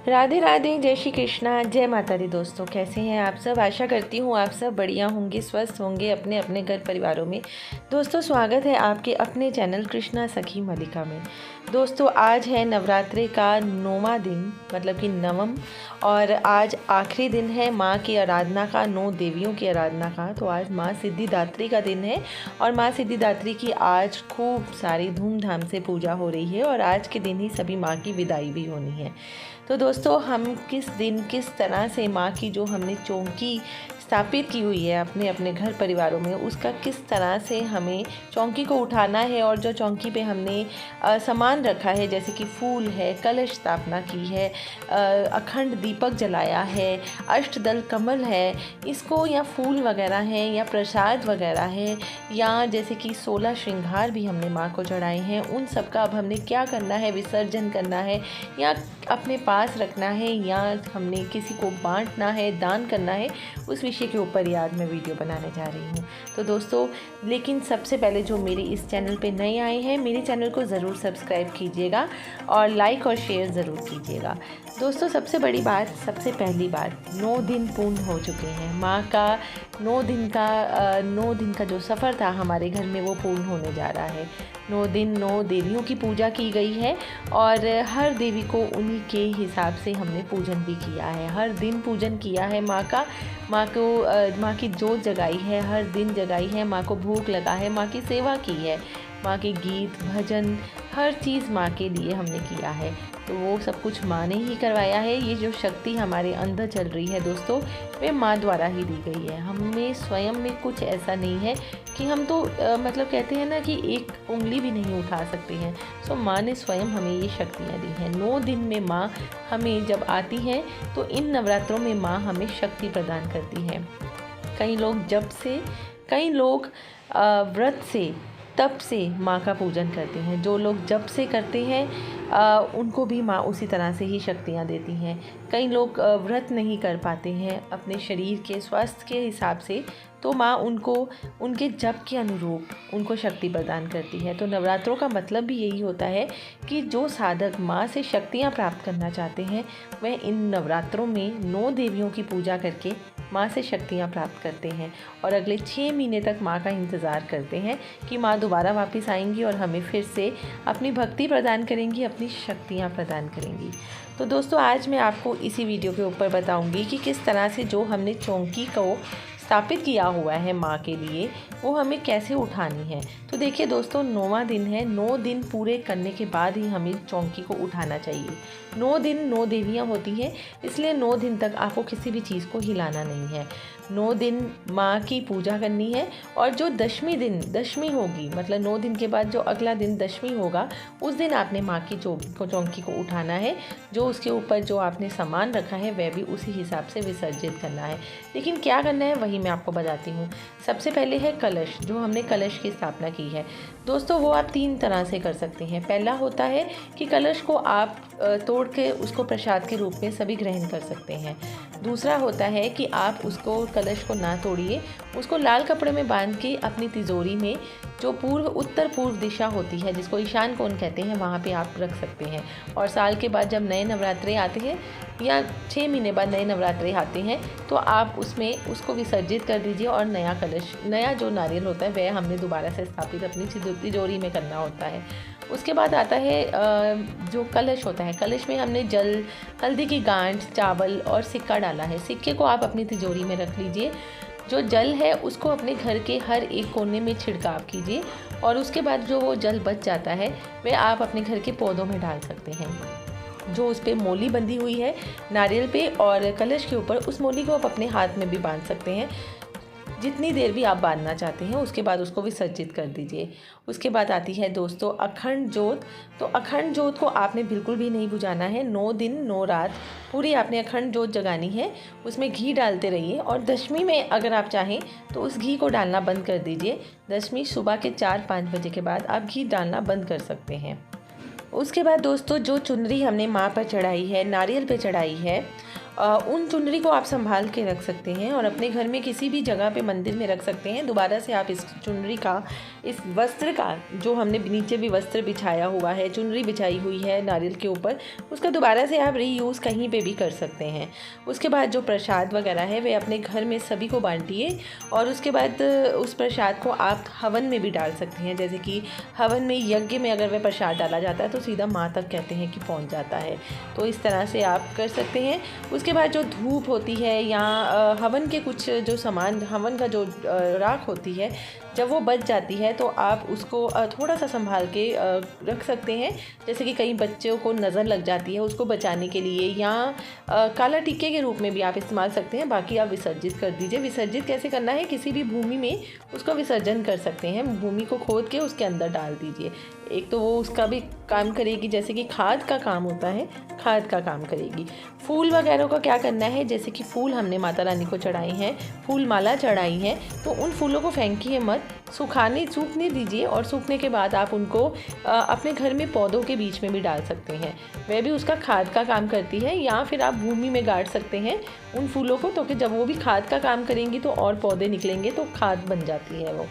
राधे राधे, जय श्री कृष्णा, जय माता दी। दोस्तों कैसे हैं आप सब। आशा करती हूँ आप सब बढ़िया होंगे, स्वस्थ होंगे अपने अपने घर परिवारों में। दोस्तों स्वागत है आपके अपने चैनल कृष्णा सखी मलिका में। दोस्तों आज है नवरात्रि का 9वां दिन, मतलब कि नवम, और आज आखिरी दिन है माँ की आराधना का, 9 देवियों की आराधना का। तो आज माँ सिद्धिदात्री का दिन है और माँ सिद्धिदात्री की आज खूब सारी धूमधाम से पूजा हो रही है और आज के दिन ही सभी माँ की विदाई भी होनी है। तो दोस्तों हम किस दिन किस तरह से माँ की जो हमने चौकी स्थापित की हुई है अपने अपने घर परिवारों में, उसका किस तरह से हमें चौकी को उठाना है और जो चौकी पे हमने सामान रखा है, जैसे कि फूल है, कलश स्थापना की है, अखंड दीपक जलाया है, अष्टदल कमल है, इसको या फूल वगैरह हैं या प्रसाद वगैरह है, या जैसे कि 16 श्रृंगार भी हमने माँ को चढ़ाए हैं, उन सब का अब हमने क्या करना है, विसर्जन करना है या अपने पास रखना है या हमने किसी को बांटना है, दान करना है, उस विषय के ऊपर ही आज मैं वीडियो बनाने जा रही हूँ। तो दोस्तों लेकिन सबसे पहले जो मेरे इस चैनल पे नए आए हैं, मेरे चैनल को ज़रूर सब्सक्राइब कीजिएगा और लाइक और शेयर ज़रूर कीजिएगा। दोस्तों सबसे बड़ी बात, सबसे पहली बात, 9 दिन पूर्ण हो चुके हैं। माँ का 9 दिन का जो सफ़र था हमारे घर में, वो पूर्ण होने जा रहा है। 9 दिन 9 देवियों की पूजा की गई है और हर देवी को उन्हीं के हिसाब से हमने पूजन भी किया है। हर दिन पूजन किया है माँ का, माँ की जोत जगाई है, हर दिन जगाई है, माँ को भोग लगा है, माँ की सेवा की है, माँ के गीत भजन हर चीज़ माँ के लिए हमने किया है। तो वो सब कुछ माँ ने ही करवाया है। ये जो शक्ति हमारे अंदर चल रही है दोस्तों, वे माँ द्वारा ही दी गई है। हमें स्वयं में कुछ ऐसा नहीं है कि हम तो मतलब कहते हैं ना कि एक उंगली भी नहीं उठा सकते हैं। सो माँ ने स्वयं हमें ये शक्तियाँ दी हैं। 9 दिन में माँ हमें जब आती हैं तो इन नवरात्रों में माँ हमें शक्ति प्रदान करती है। कई लोग व्रत से तब से माँ का पूजन करते हैं। जो लोग जब से करते हैं उनको भी माँ उसी तरह से ही शक्तियाँ देती हैं। कई लोग व्रत नहीं कर पाते हैं अपने शरीर के स्वास्थ्य के हिसाब से, तो माँ उनको उनके जप के अनुरूप उनको शक्ति प्रदान करती है। तो नवरात्रों का मतलब भी यही होता है कि जो साधक माँ से शक्तियाँ प्राप्त करना चाहते हैं, वह इन नवरात्रों में 9 देवियों की पूजा करके माँ से शक्तियाँ प्राप्त करते हैं और अगले 6 महीने तक माँ का इंतज़ार करते हैं कि माँ दोबारा वापस आएंगी और हमें फिर से अपनी भक्ति प्रदान करेंगी, अपनी शक्तियाँ प्रदान करेंगी। तो दोस्तों आज मैं आपको इसी वीडियो के ऊपर बताऊंगी कि किस तरह से जो हमने चौकी को स्थापित किया हुआ है माँ के लिए, वो हमें कैसे उठानी है। तो देखिए दोस्तों 9वां दिन है, 9 दिन पूरे करने के बाद ही हमें चौकी को उठाना चाहिए। 9 दिन 9 देवियाँ होती हैं, इसलिए 9 दिन तक आपको किसी भी चीज़ को हिलाना नहीं है। 9 दिन माँ की पूजा करनी है और जो दशमी होगी, मतलब 9 दिन के बाद जो अगला दिन दशमी होगा, उस दिन आपने माँ की चौकी को उठाना है। जो उसके ऊपर जो आपने सामान रखा है वह भी उसी हिसाब से विसर्जित करना है। लेकिन क्या करना है वही मैं आपको बताती हूँ। सबसे पहले है कलश। जो हमने कलश की स्थापना की है दोस्तों, वो आप 3 तरह से कर सकते हैं। पहला होता है कि कलश को आप तोड़ के उसको प्रसाद के रूप में सभी ग्रहण कर सकते हैं। दूसरा होता है कि आप उसको कलश को ना तोड़िए, उसको लाल कपड़े में बांध के अपनी तिजोरी में, जो उत्तर पूर्व दिशा होती है, जिसको ईशान कोण कहते हैं, वहाँ पे आप रख सकते हैं। और साल के बाद जब नए नवरात्रे आते हैं या 6 महीने बाद नए नवरात्रे आते हैं, तो आप उसमें उसको विसर्जित कर दीजिए और नया जो नारियल होता है वह हमने दोबारा से स्थापित अपनी तिजोरी में करना होता है। उसके बाद आता है जो कलश होता है। कलश में हमने जल, हल्दी की गांठ, चावल और सिक्का डाला है। सिक्के को आप अपनी तिजोरी में रख लीजिए। जो जल है उसको अपने घर के हर एक कोने में छिड़काव कीजिए और उसके बाद जो वो जल बच जाता है वह आप अपने घर के पौधों में डाल सकते हैं। जो उस पर मोली बंधी हुई है नारियल पे और कलश के ऊपर, उस मोली को आप अपने हाथ में भी बांध सकते हैं। जितनी देर भी आप बांधना चाहते हैं, उसके बाद उसको विसर्जित कर दीजिए। उसके बाद आती है दोस्तों अखंड जोत। तो अखंड जोत को आपने बिल्कुल भी नहीं बुझाना है। 9 दिन 9 रात पूरी आपने अखंड जोत जगानी है। उसमें घी डालते रहिए और दशमी में अगर आप चाहें तो उस घी को डालना बंद कर दीजिए। दशमी सुबह के 4-5 बजे के बाद आप घी डालना बंद कर सकते हैं। उसके बाद दोस्तों जो चुनरी हमने माँ पर चढ़ाई है, नारियल पे चढ़ाई है, उन चुनरी को आप संभाल के रख सकते हैं और अपने घर में किसी भी जगह पे मंदिर में रख सकते हैं। दोबारा से आप इस चुनरी का, इस वस्त्र का, जो हमने नीचे भी वस्त्र बिछाया हुआ है, चुनरी बिछाई हुई है नारियल के ऊपर, उसका दोबारा से आप रीयूज़ कहीं पे भी कर सकते हैं। उसके बाद जो प्रसाद वगैरह है वे अपने घर में सभी को बांटिए और उसके बाद उस प्रसाद को आप हवन में भी डाल सकते हैं। जैसे कि हवन में, यज्ञ में अगर वह प्रसाद डाला जाता है तो सीधा माँ तक कहते हैं कि पहुँच जाता है। तो इस तरह से आप कर सकते हैं। उसके बाद जो धूप होती है या हवन के कुछ जो सामान, हवन का जो राख होती है, जब वो बच जाती है तो आप उसको थोड़ा सा संभाल के रख सकते हैं। जैसे कि कई बच्चों को नज़र लग जाती है, उसको बचाने के लिए, या काला टीके के रूप में भी आप इस्तेमाल सकते हैं। बाकी आप विसर्जित कर दीजिए। विसर्जित कैसे करना है, किसी भी भूमि में उसको विसर्जन कर सकते हैं। भूमि को खोद के उसके अंदर डाल दीजिए। एक तो वो उसका भी काम करेगी, जैसे कि खाद का काम होता है, खाद का काम करेगी। फूल वगैरह का क्या करना है, जैसे कि फूल हमने माता रानी को चढ़ाए हैं, फूल माला चढ़ाई है, तो उन फूलों को फेंकिए मत, सूखने दीजिए और सूखने के बाद आप उनको अपने घर में पौधों के बीच में भी डाल सकते हैं। वह भी उसका खाद का काम करती है। या फिर आप भूमि में गाड़ सकते हैं उन फूलों को, तो कि जब वो भी खाद का काम करेंगी तो और पौधे निकलेंगे तो खाद बन जाती है वो।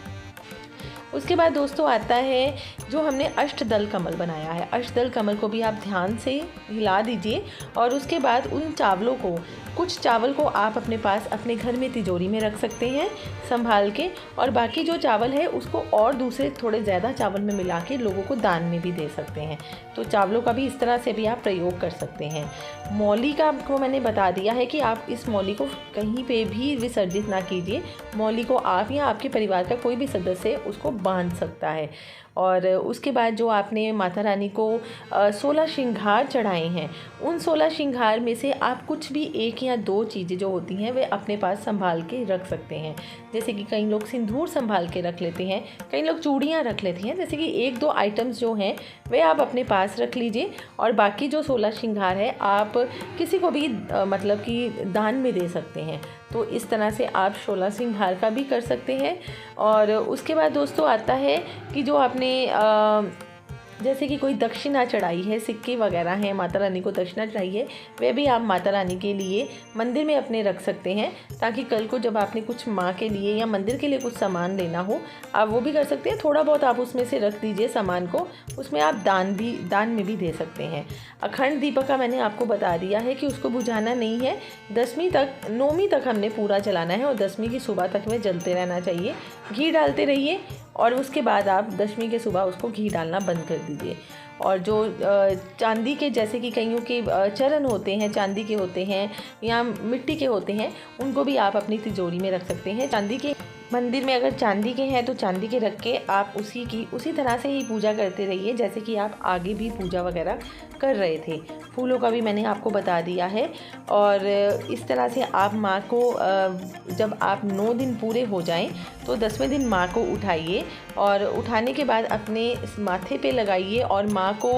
उसके बाद दोस्तों आता है जो हमने अष्टदल कमल बनाया है। अष्टदल कमल को भी आप ध्यान से हिला दीजिए और उसके बाद उन चावलों को, कुछ चावल को आप अपने पास अपने घर में तिजोरी में रख सकते हैं संभाल के, और बाकी जो चावल है उसको और दूसरे थोड़े ज़्यादा चावल में मिला के लोगों को दान में भी दे सकते हैं। तो चावलों का भी इस तरह से भी आप प्रयोग कर सकते हैं। मौली का आपको मैंने बता दिया है कि आप इस मौली को कहीं पे भी विसर्जित ना कीजिए। मौली को आप या आपके परिवार का कोई भी सदस्य उसको बांध सकता है। और उसके बाद जो आपने माता रानी को 16 श्रृंगार चढ़ाए हैं, उन 16 श्रृंगार में से आप कुछ भी 1 या 2 चीज़ें जो होती हैं वे अपने पास संभाल के रख सकते हैं। जैसे कि कई लोग सिंदूर संभाल के रख लेते हैं, कई लोग चूड़ियाँ रख लेते हैं। जैसे कि 1-2 आइटम्स जो हैं वे आप अपने पास रख लीजिए और बाकी जो 16 श्रृंगार है आप किसी को भी मतलब कि दान में दे सकते हैं। तो इस तरह से आप 16 श्रृंगार का भी कर सकते हैं। और उसके बाद दोस्तों आता है कि जो आपने जैसे कि कोई दक्षिणा चढ़ाई है, सिक्के वगैरह हैं, माता रानी को दक्षिणा चढ़ाई है, वे भी आप माता रानी के लिए मंदिर में अपने रख सकते हैं, ताकि कल को जब आपने कुछ माँ के लिए या मंदिर के लिए कुछ सामान लेना हो आप वो भी कर सकते हैं। थोड़ा बहुत आप उसमें से रख दीजिए सामान को, उसमें आप दान में भी दे सकते हैं। अखंड दीपक का मैंने आपको बता दिया है कि उसको बुझाना नहीं है, 10वीं तक, 9वीं तक हमने पूरा जलाना है और 10वीं की सुबह तक वह जलते रहना चाहिए। घी डालते रहिए और उसके बाद आप 10वीं के सुबह उसको घी डालना बंद कर दीजिए। और जो चांदी के, जैसे कि कईयों के चरण होते हैं चांदी के होते हैं या मिट्टी के होते हैं, उनको भी आप अपनी तिजोरी में रख सकते हैं। चांदी के मंदिर में अगर चांदी के हैं तो चांदी के रख के आप उसी तरह से ही पूजा करते रहिए जैसे कि आप आगे भी पूजा वगैरह कर रहे थे। फूलों का भी मैंने आपको बता दिया है। और इस तरह से आप माँ को जब आप 9 दिन पूरे हो जाएं तो 10वें दिन माँ को उठाइए और उठाने के बाद अपने माथे पे लगाइए और माँ को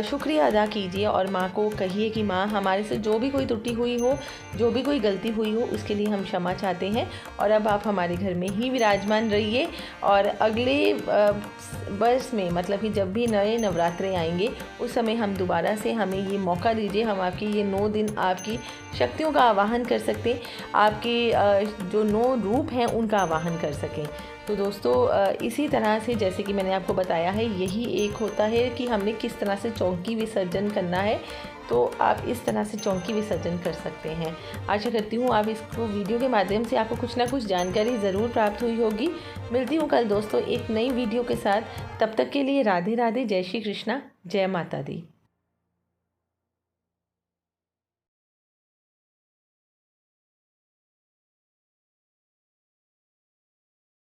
शुक्रिया अदा कीजिए और माँ को कहिए कि माँ, हमारे से जो भी कोई त्रुटि हुई हो, जो भी कोई गलती हुई हो, उसके लिए हम क्षमा चाहते हैं और अब आप हमारे घर में ही विराजमान रहिए। और अगले वर्ष में, मतलब कि जब भी नए नवरात्रे आएंगे उस समय हम दोबारा से, हमें ये मौका दीजिए, हम आपकी ये 9 दिन आपकी शक्तियों का आवाहन कर सकते, आपके जो 9 रूप हैं उनका आवाहन कर सकें। तो दोस्तों इसी तरह से जैसे कि मैंने आपको बताया है, यही एक होता है कि हमने किस तरह से चौकी विसर्जन करना है। तो आप इस तरह से चौकी विसर्जन कर सकते हैं। आशा करती हूँ आप इसको वीडियो के माध्यम से आपको कुछ ना कुछ जानकारी ज़रूर प्राप्त हुई होगी। मिलती हूँ कल दोस्तों एक नई वीडियो के साथ। तब तक के लिए राधे राधे, जय श्री कृष्णा, जय माता दी।